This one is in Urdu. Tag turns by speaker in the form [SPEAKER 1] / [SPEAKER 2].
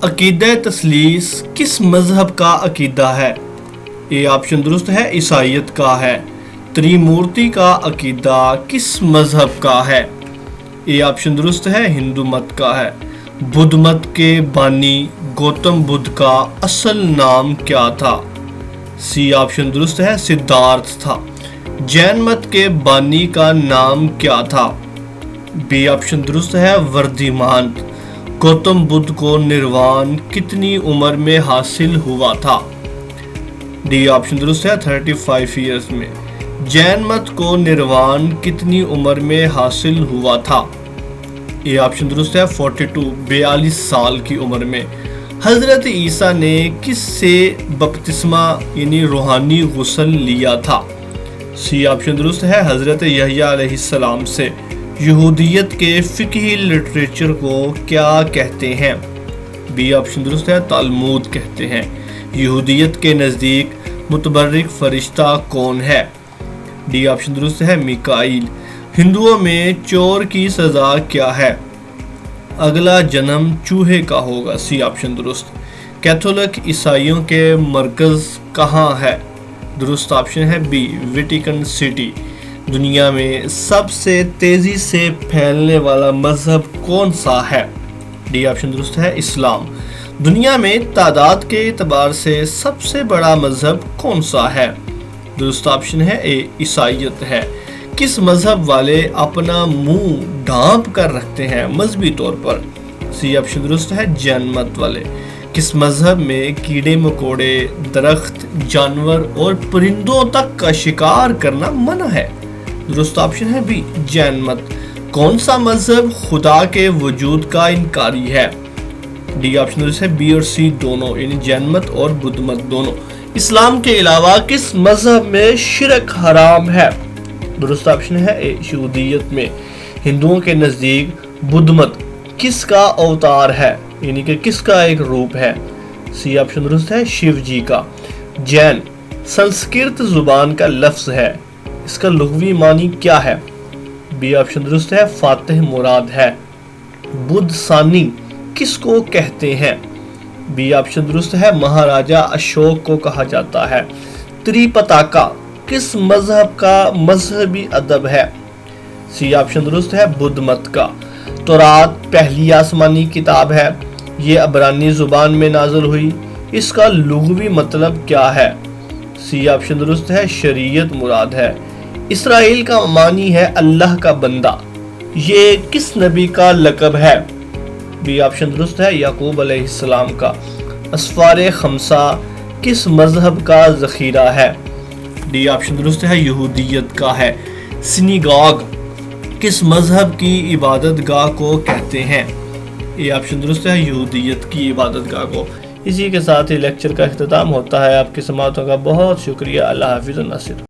[SPEAKER 1] عقیدہ تثلیث کس مذہب کا عقیدہ ہے؟ اے آپشن درست ہے، عیسائیت کا ہے۔ تریمورتی کا عقیدہ کس مذہب کا ہے؟ اے آپشن درست ہے، ہندو مت کا ہے۔ بدھ مت کے بانی گوتم بدھ کا اصل نام کیا تھا؟ سی آپشن درست ہے، سدھارتھ تھا۔ جین مت کے بانی کا نام کیا تھا؟ بی آپشن درست ہے، وردھیمان۔ گوتم بدھ کو نروان کتنی عمر میں حاصل ہوا تھا؟ ڈی آپشن درست ہے، 35 ایئرز میں۔ جین مت کو نروان کتنی عمر میں حاصل ہوا تھا؟ یہ آپشن درست ہے، 42 سال کی عمر میں۔ حضرت عیسیٰ نے کس سے بپتسمہ یعنی روحانی غسل لیا تھا؟ سی آپشن درست ہے، حضرت یحییٰ علیہ السلام سے۔ یہودیت کے فقہی لٹریچر کو کیا کہتے ہیں؟ بی آپشن درست ہے، تالمود کہتے ہیں۔ یہودیت کے نزدیک متبرک فرشتہ کون ہے؟ ڈی آپشن درست ہے، میکائیل۔ ہندوؤں میں چور کی سزا کیا ہے؟ اگلا جنم چوہے کا ہوگا، سی آپشن درست۔ کیتھولک عیسائیوں کے مرکز کہاں ہے؟ درست آپشن ہے بی، ویٹیکن سٹی۔ دنیا میں سب سے تیزی سے پھیلنے والا مذہب کون سا ہے؟ ڈی آپشن درست ہے، اسلام۔ دنیا میں تعداد کے اعتبار سے سب سے بڑا مذہب کون سا ہے؟ درست آپشن ہے اے، عیسائیت ہے۔ کس مذہب والے اپنا منہ ڈھانپ کر رکھتے ہیں مذہبی طور پر؟ سی آپشن درست ہے، جین مت والے۔ کس مذہب میں کیڑے مکوڑے، درخت، جانور اور پرندوں تک کا شکار کرنا منع ہے؟ درست آپشن ہے بی، جین مت۔ کون سا مذہب خدا کے وجود کا انکاری ہے؟ ڈی آپشن درست ہے، بی اور سی دونوں، یعنی جین مت اور بدھ مت دونوں۔ اسلام کے علاوہ کس مذہب میں شرک حرام ہے؟ درست آپشن ہے اے، یہودیت میں۔ ہندوؤں کے نزدیک بدھ مت کس کا اوتار ہے، یعنی کہ کس کا ایک روپ ہے؟ سی آپشن درست ہے، شیو جی کا۔ جین سنسکرت زبان کا لفظ ہے، اس کا لغوی معنی کیا ہے؟ بی آپشن درست ہے، فاتح مراد ہے۔ بدھ ثانی کس کو کہتے ہیں؟ بی آپشن درست ہے، مہاراجا اشوک کو کہا جاتا ہے۔ تریپتاکا کس مذہب کا مذہبی ادب ہے؟ سی آپشن درست ہے، بدھ مت کا۔ تورات پہلی آسمانی کتاب ہے، یہ عبرانی زبان میں نازل ہوئی، اس کا لغوی مطلب کیا ہے؟ سی آپشن درست ہے، شریعت مراد ہے۔ اسرائیل کا معنی ہے اللہ کا بندہ، یہ کس نبی کا لقب ہے؟ بی آپشن درست ہے، یعقوب علیہ السلام کا۔ اسفار خمسہ کس مذہب کا ذخیرہ ہے؟ ڈی آپشن درست ہے، یہودیت کا ہے۔ سینیگاگ کس مذہب کی عبادت گاہ کو کہتے ہیں؟ یہ آپشن درست ہے، یہودیت کی عبادت گاہ کو۔ اسی کے ساتھ ہی لیکچر کا اختتام ہوتا ہے۔ آپ کی سماعتوں کا بہت شکریہ۔ اللہ حافظ الناصر۔